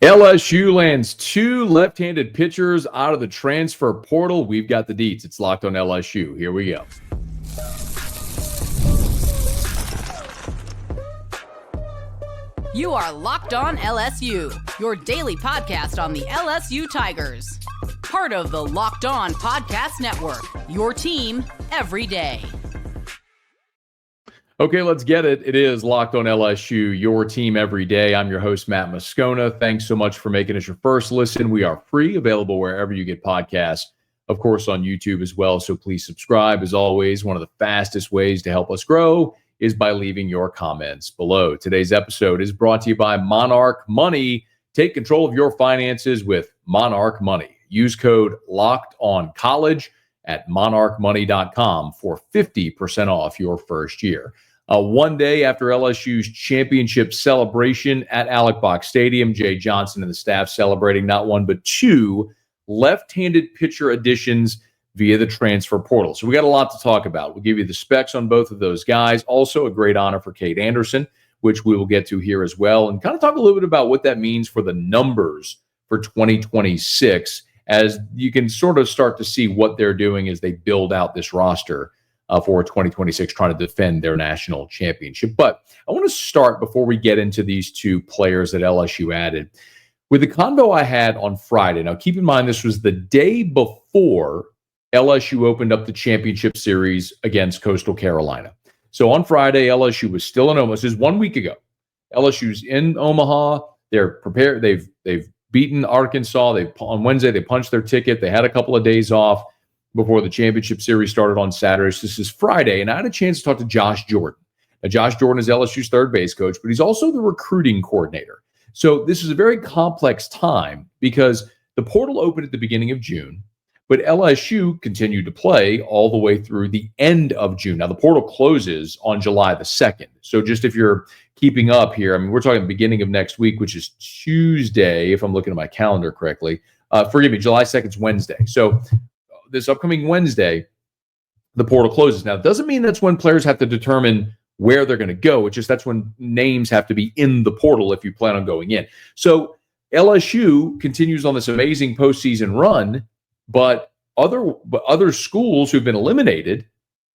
LSU lands two left-handed pitchers out of the transfer portal. We've got the deets. It's Locked on LSU. Here we go. You are Locked on LSU, your daily podcast on the LSU Tigers. Part of the Locked On Podcast Network, your team every day. Okay, let's get it. It is Locked on LSU, your team every day. I'm your host, Matt Moscona. Thanks so much for making us your first listen. We are free, available wherever you get podcasts, of course, on YouTube as well. So please subscribe. As always, one of the fastest ways to help us grow is by leaving your comments below. Today's episode is brought to you by Monarch Money. Take control of your finances with Monarch Money. Use code LOCKEDONCollege at monarchmoney.com for 50% off your first year. One day after LSU's championship celebration at Alex Box Stadium, Jay Johnson and the staff celebrating not one but two left-handed pitcher additions via the transfer portal. So we got a lot to talk about. We'll give you the specs on both of those guys. Also a great honor for Kade Anderson, which we will get to here as well, and kind of talk a little bit about what that means for the numbers for 2026, as you can sort of start to see what they're doing as they build out this roster for 2026, trying to defend their national championship. But I want to start, before we get into these two players that LSU added, with the convo I had on Friday. Now, keep in mind, this was the day before LSU opened up the championship series against Coastal Carolina. So on Friday, LSU was still in Omaha. This is 1 week ago. LSU's in Omaha. They're prepared. They've beaten Arkansas. On Wednesday, they punched their ticket. They had a couple of days off before the championship series started on Saturday. So this is Friday, and I had a chance to talk to Josh Jordan. Now, Josh Jordan is LSU's third base coach, but he's also the recruiting coordinator. So this is a very complex time because the portal opened at the beginning of June, but LSU continued to play all the way through the end of June. Now, the portal closes on July the 2nd. So just if you're keeping up here, I mean, we're talking the beginning of next week, which is Tuesday, if I'm looking at my calendar correctly. Forgive me, July 2nd is Wednesday. So this upcoming Wednesday, the portal closes. Now, it doesn't mean that's when players have to determine where they're going to go. It's just that's when names have to be in the portal if you plan on going in. So LSU continues on this amazing postseason run, but other schools who've been eliminated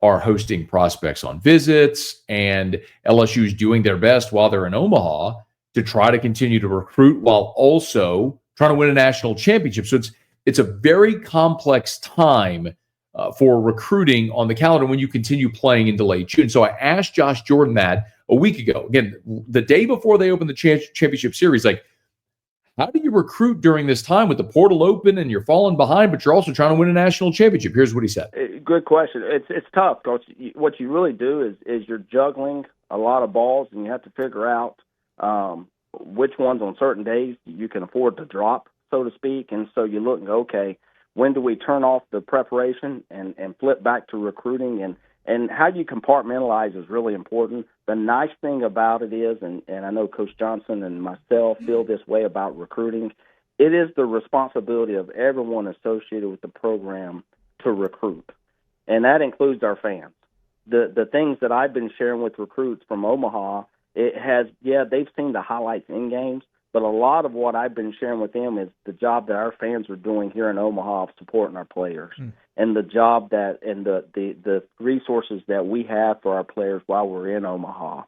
are hosting prospects on visits, and LSU is doing their best while they're in Omaha to try to continue to recruit while also trying to win a national championship. So it's a very complex time for recruiting on the calendar when you continue playing into late June. So I asked Josh Jordan that a week ago, again, the day before they opened the championship series, like, how do you recruit during this time with the portal open and you're falling behind, but you're also trying to win a national championship? Here's what he said. Good question. It's tough, Coach. What you really do is you're juggling a lot of balls, and you have to figure out which ones on certain days you can afford to drop, so to speak. And so you look and go, okay, when do we turn off the preparation and flip back to recruiting? And how you compartmentalize is really important. The nice thing about it is, and I know Coach Johnson and myself feel this way about recruiting, it is the responsibility of everyone associated with the program to recruit. And that includes our fans. The things that I've been sharing with recruits from Omaha, they've seen the highlights in games, but a lot of what I've been sharing with them is the job that our fans are doing here in Omaha of supporting our players, and the job and the resources that we have for our players while we're in Omaha.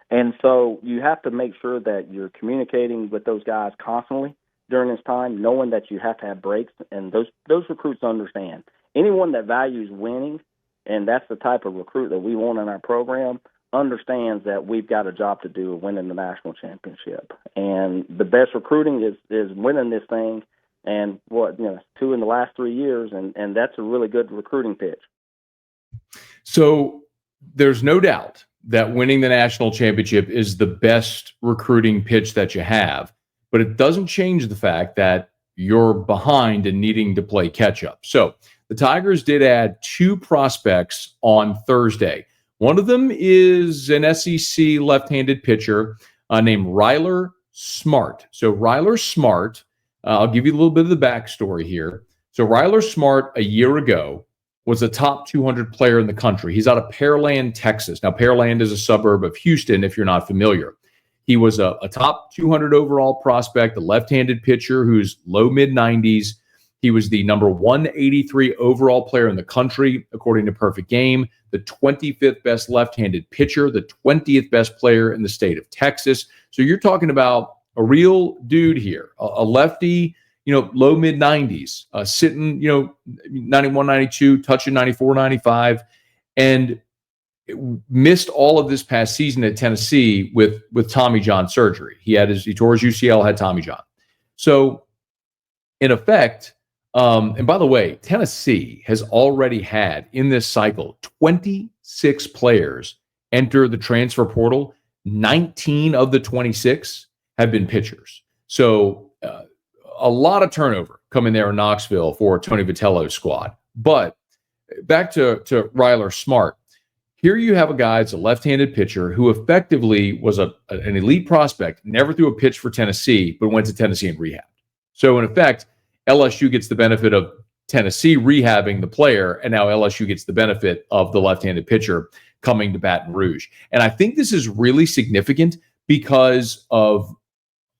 And so you have to make sure that you're communicating with those guys constantly during this time, knowing that you have to have breaks, and those recruits understand. Anyone that values winning, and that's the type of recruit that we want in our program, understands that we've got a job to do of winning the national championship. And the best recruiting is winning this thing, and two in the last 3 years, and that's a really good recruiting pitch. So there's no doubt that winning the national championship is the best recruiting pitch that you have, but it doesn't change the fact that you're behind and needing to play catch up. So the Tigers did add two prospects on Thursday. One of them is an SEC left-handed pitcher named Ryler Smart. So Ryler Smart, I'll give you a little bit of the backstory here. So Ryler Smart, a year ago, was a top 200 player in the country. He's out of Pearland, Texas. Now, Pearland is a suburb of Houston, if you're not familiar. He was a top 200 overall prospect, a left-handed pitcher who's low mid-90s. He was the number 183 overall player in the country, according to Perfect Game, the 25th best left-handed pitcher, the 20th best player in the state of Texas. So you're talking about a real dude here, a lefty, low mid-90s, sitting, 91, 92, touching 94, 95, and missed all of this past season at Tennessee with Tommy John surgery. He tore his UCL, had Tommy John. So in effect, and by the way, Tennessee has already had in this cycle 26 players enter the transfer portal. 19 of the 26 have been pitchers. So a lot of turnover coming there in Knoxville for Tony Vitello's squad. But back to Ryler Smart. Here you have a guy that's a left-handed pitcher who effectively was an elite prospect, never threw a pitch for Tennessee, but went to Tennessee and rehabbed. So in effect, LSU gets the benefit of Tennessee rehabbing the player, and now LSU gets the benefit of the left-handed pitcher coming to Baton Rouge. And I think this is really significant because of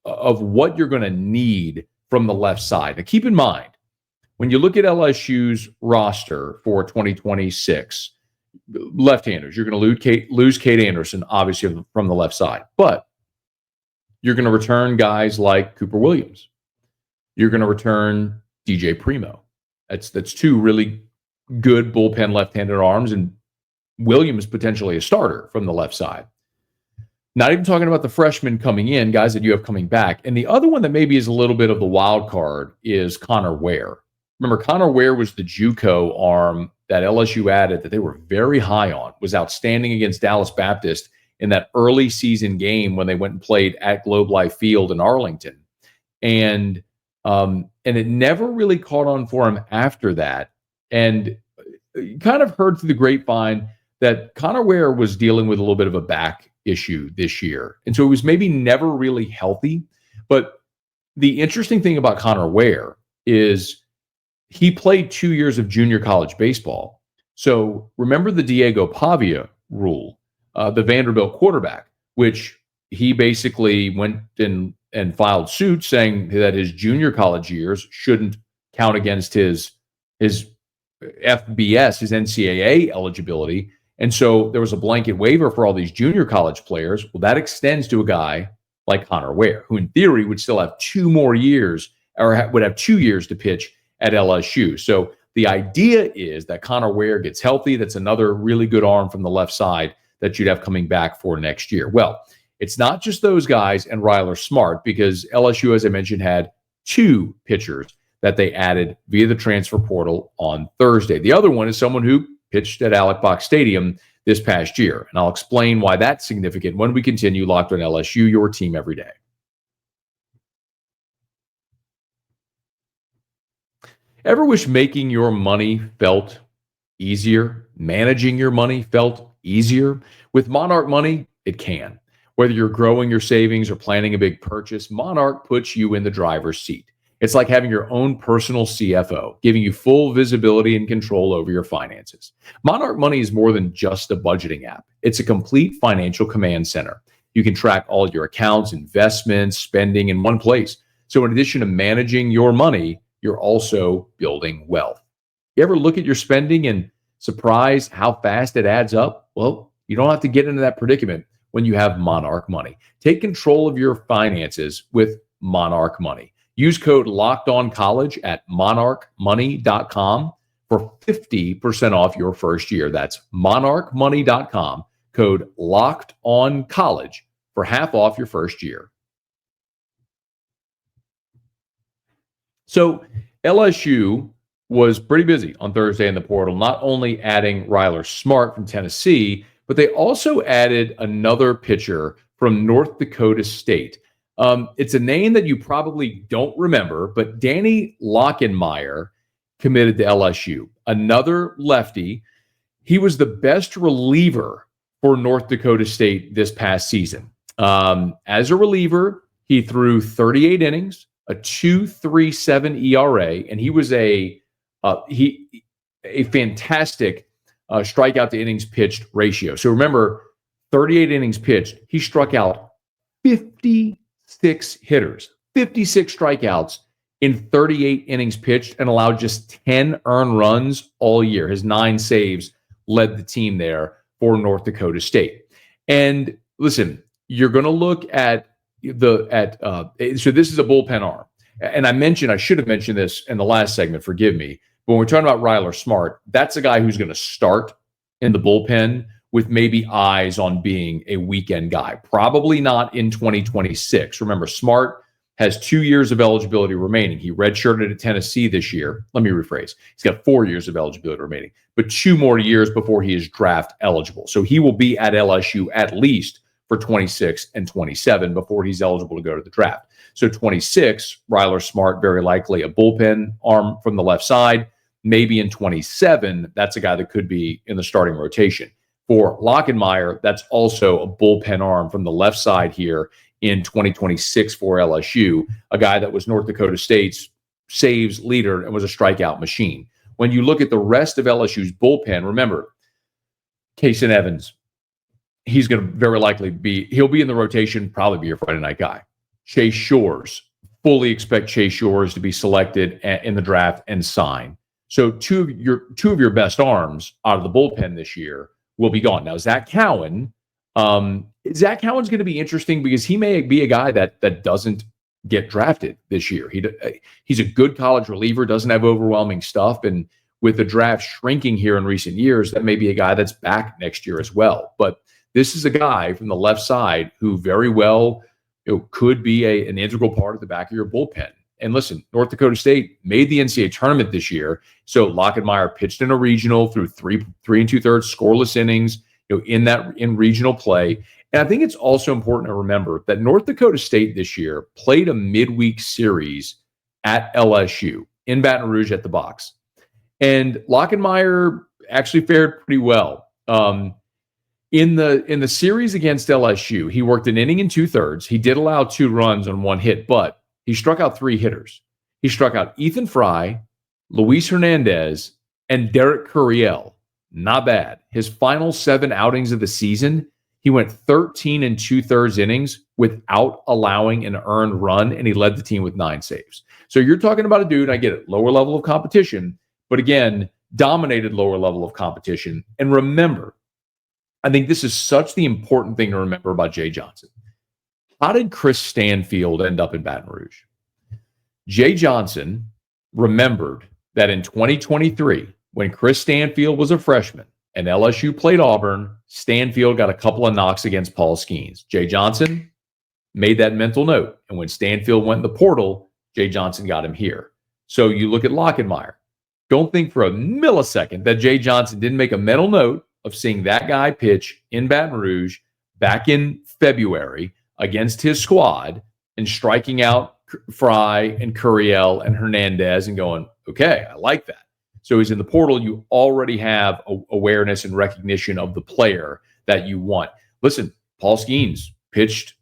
what you're going to need from the left side. Now, keep in mind, when you look at LSU's roster for 2026, left-handers, you're going to lose Kade Anderson, obviously, from the left side. But you're going to return guys like Cooper Williams. You're going to return DJ Primo. That's two really good bullpen left-handed arms, and Williams potentially a starter from the left side. Not even talking about the freshmen coming in, guys that you have coming back. And the other one that maybe is a little bit of the wild card is Connor Ware. Remember, Connor Ware was the JUCO arm that LSU added that they were very high on, was outstanding against Dallas Baptist in that early season game when they went and played at Globe Life Field in Arlington. And it never really caught on for him after that. And you kind of heard through the grapevine that Connor Ware was dealing with a little bit of a back issue this year. And so it was maybe never really healthy. But the interesting thing about Connor Ware is he played 2 years of junior college baseball. So remember the Diego Pavia rule, the Vanderbilt quarterback, which he basically went and filed suit saying that his junior college years shouldn't count against his FBS, his NCAA eligibility. And so there was a blanket waiver for all these junior college players. Well, that extends to a guy like Connor Ware, who in theory would still have 2 more years or would have 2 years to pitch at LSU. So the idea is that Connor Ware gets healthy. That's another really good arm from the left side that you'd have coming back for next year. Well, it's not just those guys and Ryler Smart, because LSU, as I mentioned, had 2 pitchers that they added via the transfer portal on Thursday. The other one is someone who pitched at Alex Box Stadium this past year. And I'll explain why that's significant when we continue Locked on LSU, your team every day. Ever wish making your money felt easier? Managing your money felt easier? With Monarch Money, it can. Whether you're growing your savings or planning a big purchase, Monarch puts you in the driver's seat. It's like having your own personal CFO, giving you full visibility and control over your finances. Monarch Money is more than just a budgeting app. It's a complete financial command center. You can track all your accounts, investments, spending in one place. So in addition to managing your money, you're also building wealth. You ever look at your spending and surprised how fast it adds up? Well, you don't have to get into that predicament when you have Monarch Money. Take control of your finances with Monarch Money. Use code LOCKEDONCollege at monarchmoney.com for 50% off your first year. That's monarchmoney.com, code LOCKEDONCollege for half off your first year. So LSU was pretty busy on Thursday in the portal, not only adding Ryler Smart from Tennessee, but they also added another pitcher from North Dakota State. It's a name that you probably don't remember, but Danny Lockenmeyer committed to LSU, another lefty. He was the best reliever for North Dakota State this past season. As a reliever, he threw 38 innings, a 2.37 ERA, and he was a fantastic strikeout to innings pitched ratio. So remember, 38 innings pitched, he struck out 56 hitters, 56 strikeouts in 38 innings pitched, and allowed just 10 earned runs all year. His 9 saves led the team there for North Dakota State. And listen, you're going to look at so this is a bullpen arm. And I should have mentioned this in the last segment, forgive me. But when we're talking about Ryler Smart, that's a guy who's going to start in the bullpen with maybe eyes on being a weekend guy. Probably not in 2026. Remember, Smart has 2 years of eligibility remaining. He redshirted at Tennessee this year. Let me rephrase. He's got 4 years of eligibility remaining, but 2 more years before he is draft eligible. So he will be at LSU at least for 26 and 27 before he's eligible to go to the draft. So 26, Ryler Smart, very likely a bullpen arm from the left side. Maybe in 27, that's a guy that could be in the starting rotation. For Lockenmeyer, that's also a bullpen arm from the left side here in 2026 for LSU, a guy that was North Dakota State's saves leader and was a strikeout machine. When you look at the rest of LSU's bullpen, remember, Kason Evans, he's going to very likely he'll be in the rotation, probably be your Friday night guy. Chase Shores, fully expect Chase Shores to be selected in the draft and sign. So two of your best arms out of the bullpen this year will be gone. Now, Zach Cowan, Zach Cowan's going to be interesting because he may be a guy that doesn't get drafted this year. He's a good college reliever, doesn't have overwhelming stuff, and with the draft shrinking here in recent years, that may be a guy that's back next year as well. But this is a guy from the left side who very well could be an integral part of the back of your bullpen. And listen, North Dakota State made the NCAA tournament this year. So Lockenmeyer pitched in a regional through 3 2/3 scoreless innings, in regional play. And I think it's also important to remember that North Dakota State this year played a midweek series at LSU in Baton Rouge at the box. And Lockenmeyer actually fared pretty well. In the series against LSU, he worked an inning and 2/3. He did allow 2 runs on 1 hit, but he struck out 3 hitters. He struck out Ethan Fry, Luis Hernandez, and Derek Curiel. Not bad. His final 7 outings of the season, he went 13 and 2/3 innings without allowing an earned run, and he led the team with 9 saves. So you're talking about a dude, I get it, lower level of competition, but again, dominated lower level of competition. And remember, I think this is such the important thing to remember about Jay Johnson. How did Chris Stanfield end up in Baton Rouge? Jay Johnson remembered that in 2023, when Chris Stanfield was a freshman and LSU played Auburn, Stanfield got a couple of knocks against Paul Skeens. Jay Johnson made that mental note. And when Stanfield went in the portal, Jay Johnson got him here. So you look at Lockenmeyer. Don't think for a millisecond that Jay Johnson didn't make a mental note of seeing that guy pitch in Baton Rouge back in February against his squad and striking out Fry and Curiel and Hernandez and going, okay, I like that. So he's in the portal. You already have awareness and recognition of the player that you want. Listen, Paul Skeens pitched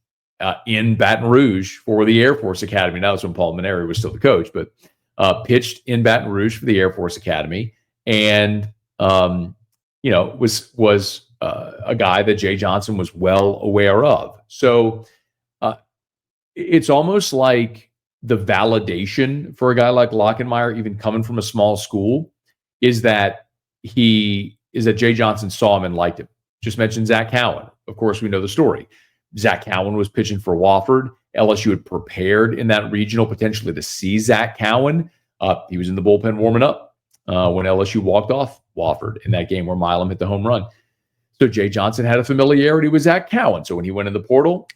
in Baton Rouge for the Air Force Academy. Now that's when Paul Maneri was still the coach, but pitched in Baton Rouge for the Air Force Academy, and was a guy that Jay Johnson was well aware of. So it's almost like the validation for a guy like Lockenmeyer, even coming from a small school, is that Jay Johnson saw him and liked him. Just mentioned Zach Cowan. Of course, we know the story. Zach Cowan was pitching for Wofford. LSU had prepared in that regional potentially to see Zach Cowan. He was in the bullpen warming up when LSU walked off Wofford in that game where Milam hit the home run. So Jay Johnson had a familiarity with Zach Cowan. So when he went in the portal,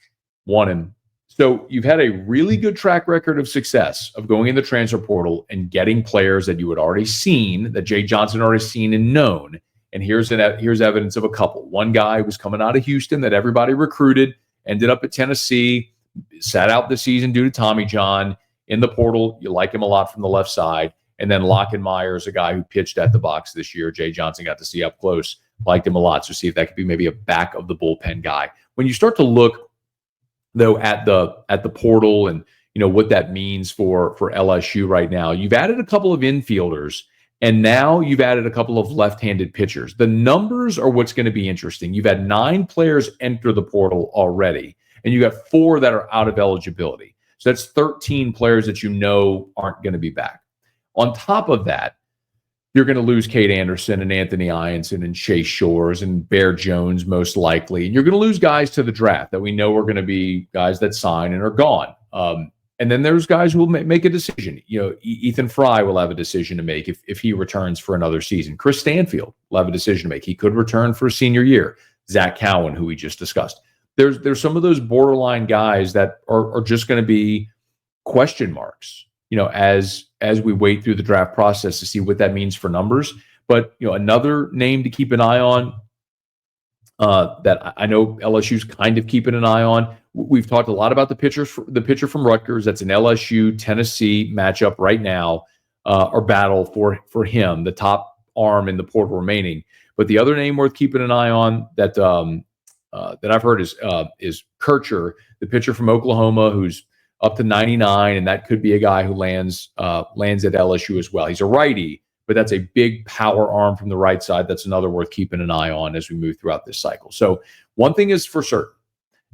won him. So you've had a really good track record of success of going in the transfer portal and getting players that you had already seen, that Jay Johnson had already seen and known. And here's evidence of a couple. One guy was coming out of Houston that everybody recruited, ended up at Tennessee, sat out the season due to Tommy John. In the portal, you like him a lot from the left side. And then Lockenmeyer is a guy who pitched at the box this year. Jay Johnson got to see up close, liked him a lot. So see if that could be maybe a back of the bullpen guy. When you start to look, though, at the portal and what that means for LSU right now, you've added a couple of infielders, and now you've added a couple of left-handed pitchers. The numbers are what's going to be interesting. You've had 9 players enter the portal already, and you got 4 that are out of eligibility. So that's 13 players that aren't going to be back. On top of that, you're going to lose Kade Anderson and Anthony Ianson and Chase Shores and Bear Jones most likely. And you're going to lose guys to the draft that we know are going to be guys that sign and are gone. And then there's guys who will make a decision. Ethan Fry will have a decision to make if he returns for another season. Chris Stanfield will have a decision to make. He could return for a senior year. Zach Cowan, who we just discussed. There's some of those borderline guys that are just going to be question marks, as we wait through the draft process to see what that means for numbers. But, another name to keep an eye on that I know LSU's kind of keeping an eye on. We've talked a lot about the pitcher from Rutgers. That's an LSU-Tennessee matchup right now, or battle for him, the top arm in the portal remaining. But the other name worth keeping an eye on that I've heard is Kircher, the pitcher from Oklahoma, who's up to 99, and that could be a guy who lands at LSU as well. He's a righty, but that's a big power arm from the right side. That's another worth keeping an eye on as we move throughout this cycle. So one thing is for certain.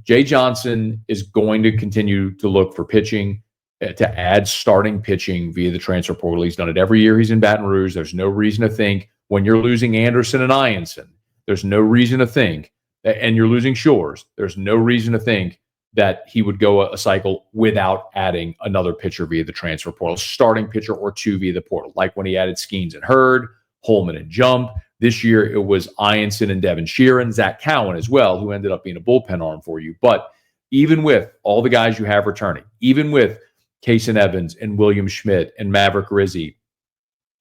Jay Johnson is going to continue to look for pitching, to add starting pitching via the transfer portal. He's done it every year he's in Baton Rouge. There's no reason to think when you're losing Anderson and Ianson, there's no reason to think, and you're losing Shores, there's no reason to think that he would go a cycle without adding another pitcher via the transfer portal, starting pitcher or 2 via the portal, like when he added Skeens and Hurd, Holman and Jump. This year, it was Ianson and Devin Sheeran, Zach Cowan as well, who ended up being a bullpen arm for you. But even with all the guys you have returning, even with Kason Evans and William Schmidt and Maverick Rizzi,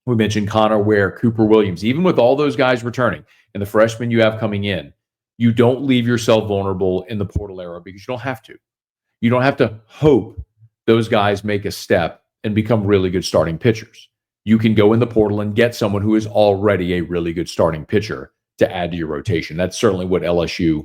we mentioned Connor Ware, Cooper Williams, even with all those guys returning and the freshmen you have coming in, you don't leave yourself vulnerable in the portal era because you don't have to. You don't have to hope those guys make a step and become really good starting pitchers. You can go in the portal and get someone who is already a really good starting pitcher to add to your rotation. That's certainly what LSU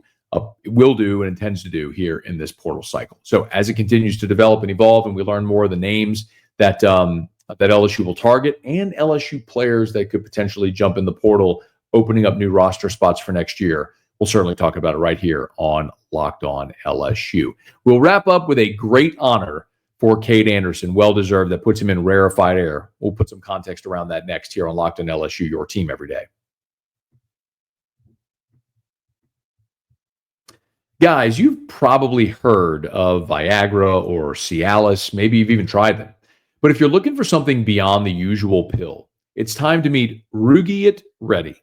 will do and intends to do here in this portal cycle. So as it continues to develop and evolve and we learn more of the names that LSU will target and LSU players that could potentially jump in the portal, opening up new roster spots for next year, we'll certainly talk about it right here on Locked On LSU. We'll wrap up with a great honor for Kade Anderson, well-deserved, that puts him in rarefied air. We'll put some context around that next here on Locked On LSU, your team every day. Guys, you've probably heard of Viagra or Cialis. Maybe you've even tried them. But if you're looking for something beyond the usual pill, it's time to meet Rugiet Ready.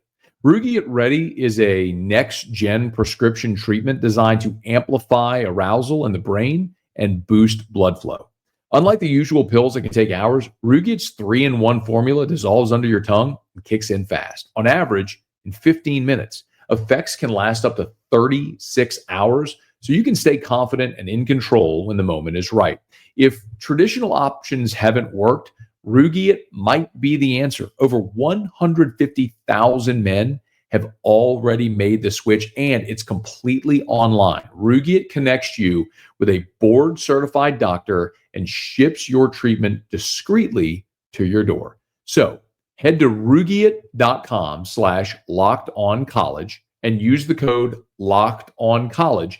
Rugiet Ready is a next-gen prescription treatment designed to amplify arousal in the brain and boost blood flow. Unlike the usual pills that can take hours, Rugiet's 3-in-1 formula dissolves under your tongue and kicks in fast. On average, in 15 minutes. Effects can last up to 36 hours, so you can stay confident and in control when the moment is right. If traditional options haven't worked, Rugiet might be the answer. Over 150,000 men have already made the switch, and it's completely online. Rugiet connects you with a board-certified doctor and ships your treatment discreetly to your door. So head to Rugiet.com/lockedoncollege and use the code LOCKEDONCollege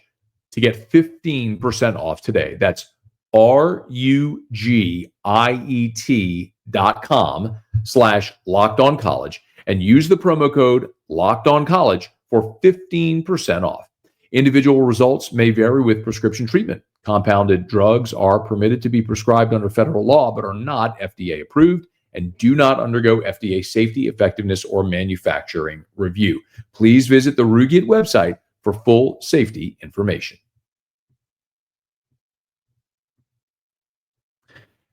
to get 15% off today. That's RUGIET.com/lockedoncollege and use the promo code LOCKEDONCollege for 15% off. Individual results may vary with prescription treatment. Compounded drugs are permitted to be prescribed under federal law but are not FDA approved and do not undergo FDA safety, effectiveness, or manufacturing review. Please visit the Rugiet website for full safety information.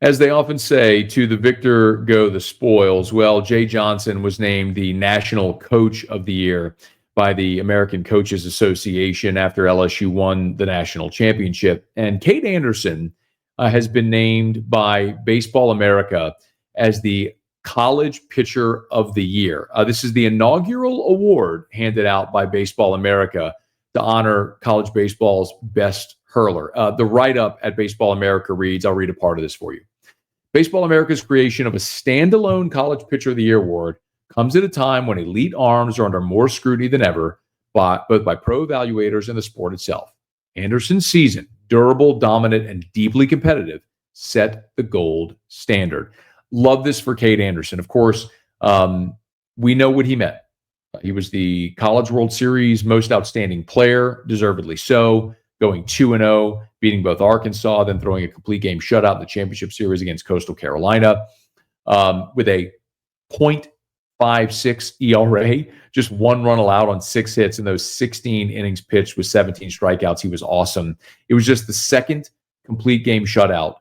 As they often say, to the victor go the spoils. Well, Jay Johnson was named the National Coach of the Year by the American Coaches Association after LSU won the national championship. And Kade Anderson has been named by Baseball America as the College Pitcher of the Year. This is the inaugural award handed out by Baseball America to honor college baseball's best hurler. The write-up at Baseball America reads, I'll read a part of this for you. Baseball America's creation of a standalone College Pitcher of the Year award comes at a time when elite arms are under more scrutiny than ever, both by pro evaluators and the sport itself. Anderson's season, durable, dominant, and deeply competitive, set the gold standard. Love this for Kade Anderson. Of course, we know what he meant. He was the College World Series most outstanding player, deservedly so, going 2-0, beating both Arkansas, then throwing a complete game shutout in the championship series against Coastal Carolina with a .56 ERA, just 1 run allowed on 6 hits in those 16 innings pitched with 17 strikeouts. He was awesome. It was just the second complete game shutout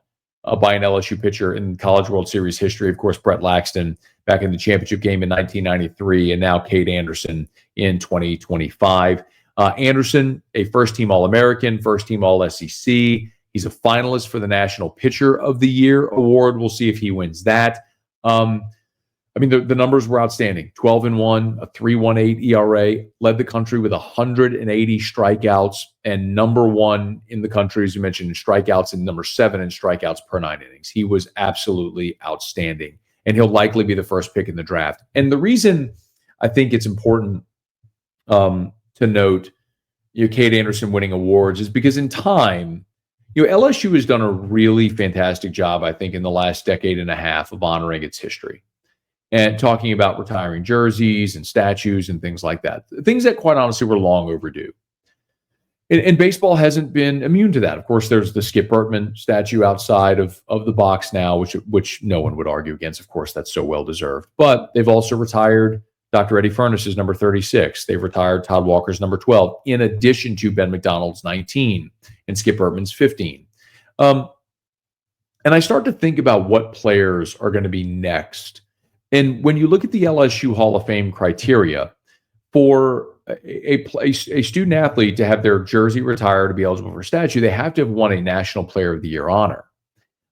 by an LSU pitcher in College World Series history. Of course, Brett Laxton back in the championship game in 1993, and now Kade Anderson in 2025. Anderson, a first-team All-American, first-team All-SEC. He's a finalist for the National Pitcher of the Year award. We'll see if he wins that. The numbers were outstanding. 12-1, a 3.18 ERA, led the country with 180 strikeouts, and number 1 in the country, as you mentioned, in strikeouts, and number 7 in strikeouts per 9 innings. He was absolutely outstanding, and he'll likely be the first pick in the draft. And the reason I think it's important to note, Kade Anderson winning awards is because in time, LSU has done a really fantastic job, I think, in the last decade and a half of honoring its history and talking about retiring jerseys and statues and things like that. Things that, quite honestly, were long overdue. And baseball hasn't been immune to that. Of course, there's the Skip Bertman statue outside of the box now, which no one would argue against. Of course, that's so well-deserved. But they've also retired Dr. Eddie Furness's number 36. They've retired Todd Walker's number 12, in addition to Ben McDonald's 19 and Skip Bertman's 15. And I start to think about what players are going to be next. And when you look at the LSU Hall of Fame criteria, for a student athlete to have their jersey retired to be eligible for a statue, they have to have won a National Player of the Year honor.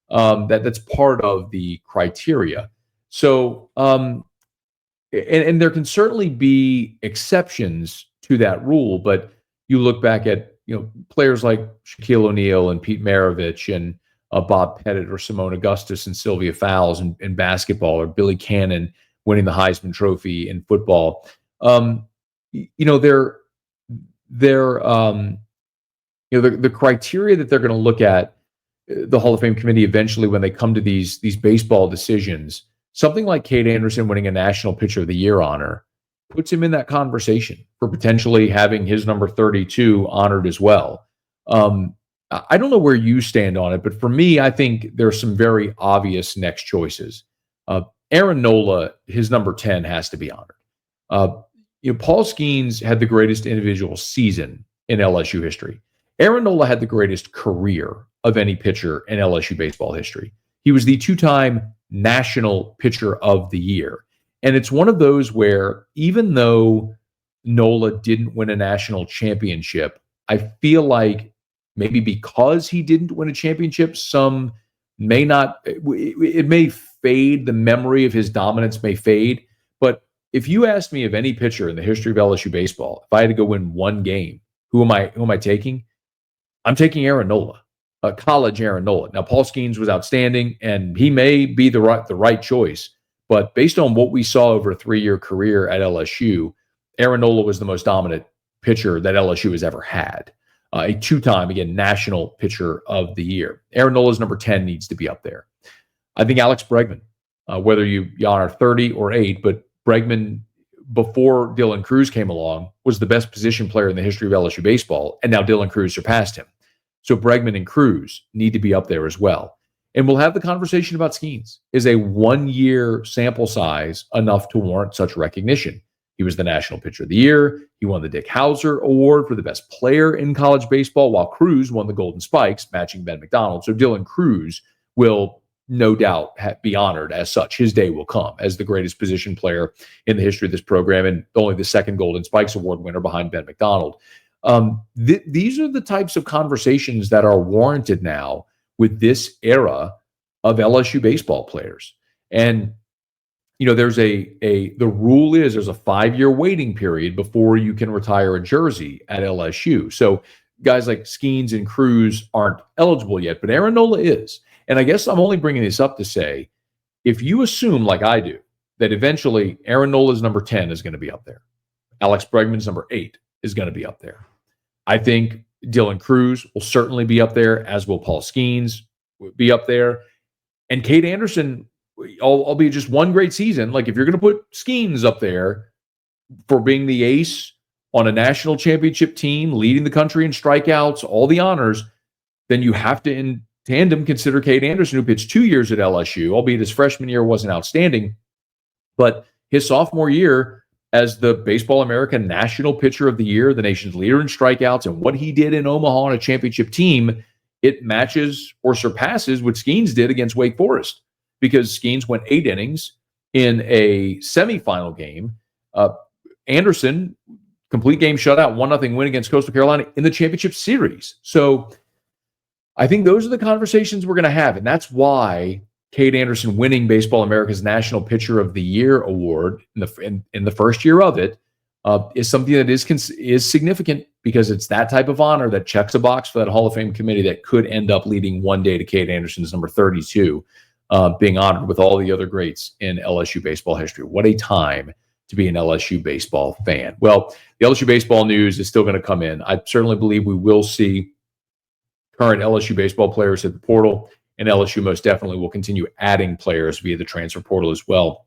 That's part of the criteria. So, and there can certainly be exceptions to that rule, but you look back at players like Shaquille O'Neal and Pete Maravich and Bob Pettit or Simone Augustus and Sylvia Fowles in basketball, or Billy Cannon winning the Heisman Trophy in football. The criteria that they're going to look at, the Hall of Fame committee eventually, when they come to these baseball decisions, something like Kade Anderson winning a National Pitcher of the Year honor puts him in that conversation for potentially having his number 32 honored as well. I don't know where you stand on it, but for me, I think there's some very obvious next choices. Aaron Nola, his number 10 has to be honored. Paul Skeens had the greatest individual season in LSU history. Aaron Nola had the greatest career of any pitcher in LSU baseball history. He was the 2-time National Pitcher of the Year. And it's one of those where, even though Nola didn't win a national championship, I feel like maybe because he didn't win a championship, some may not, it may fade, the memory of his dominance may fade. But if you asked me of any pitcher in the history of LSU baseball, if I had to go win one game, who am I taking? I'm taking Aaron Nola, college Aaron Nola. Now, Paul Skeens was outstanding, and he may be the right choice. But based on what we saw over a 3-year career at LSU, Aaron Nola was the most dominant pitcher that LSU has ever had. A 2-time, again, National Pitcher of the Year. Aaron Nola's number 10 needs to be up there. I think Alex Bregman, whether you honor 30 or 8, but Bregman, before Dylan Cruz came along, was the best position player in the history of LSU baseball, and now Dylan Cruz surpassed him. So Bregman and Cruz need to be up there as well. And we'll have the conversation about Skeens. Is a 1-year sample size enough to warrant such recognition? He was the National Pitcher of the Year. He won the Dick Hauser Award for the best player in college baseball, while Cruz won the Golden Spikes, matching Ben McDonald. So Dylan Cruz will no doubt be honored as such. His day will come as the greatest position player in the history of this program, and only the second Golden Spikes Award winner behind Ben McDonald. These are the types of conversations that are warranted now with this era of LSU baseball players. And there's the rule is there's a 5-year waiting period before you can retire a jersey at LSU. So guys like Skeens and Cruz aren't eligible yet, but Aaron Nola is. And I guess I'm only bringing this up to say, if you assume, like I do, that eventually Aaron Nola's number 10 is going to be up there, Alex Bregman's number 8 is going to be up there, I think Dylan Cruz will certainly be up there, as will Paul Skeens be up there. And Kade Anderson, albeit just one great season, like if you're going to put Skeens up there for being the ace on a national championship team, leading the country in strikeouts, all the honors, then you have to, in tandem, consider Kade Anderson, who pitched 2 years at LSU, albeit his freshman year wasn't outstanding. But his sophomore year, as the Baseball America National Pitcher of the Year, the nation's leader in strikeouts, and what he did in Omaha on a championship team, it matches or surpasses what Skeens did against Wake Forest, because Skeens went 8 innings in a semifinal game. Anderson, complete game shutout, 1-0 win against Coastal Carolina in the championship series. So I think those are the conversations we're going to have, and that's why Kade Anderson winning Baseball America's National Pitcher of the Year award in the first year of it is something that is significant, because it's that type of honor that checks a box for that Hall of Fame committee that could end up leading one day to Kade Anderson's number 32 being honored with all the other greats in LSU baseball history. What a time to be an LSU baseball fan. Well, the LSU baseball news is still going to come in. I certainly believe we will see current LSU baseball players at the portal, and LSU most definitely will continue adding players via the transfer portal as well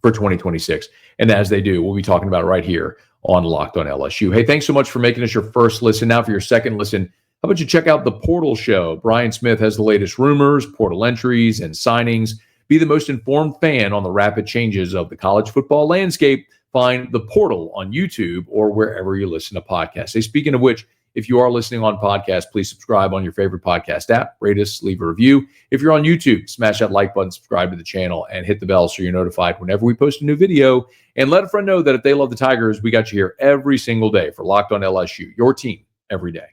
for 2026. And as they do, we'll be talking about it right here on Locked on LSU. Hey, thanks so much for making us your first listen. Now for your second listen, how about you check out the Portal Show? Brian Smith has the latest rumors, portal entries, and signings. Be the most informed fan on the rapid changes of the college football landscape. Find The Portal on YouTube or wherever you listen to podcasts. Hey, speaking of which, if you are listening on podcast, please subscribe on your favorite podcast app, rate us, leave a review. If you're on YouTube, smash that like button, subscribe to the channel, and hit the bell so you're notified whenever we post a new video. And let a friend know that if they love the Tigers, we got you here every single day for Locked on LSU, your team every day.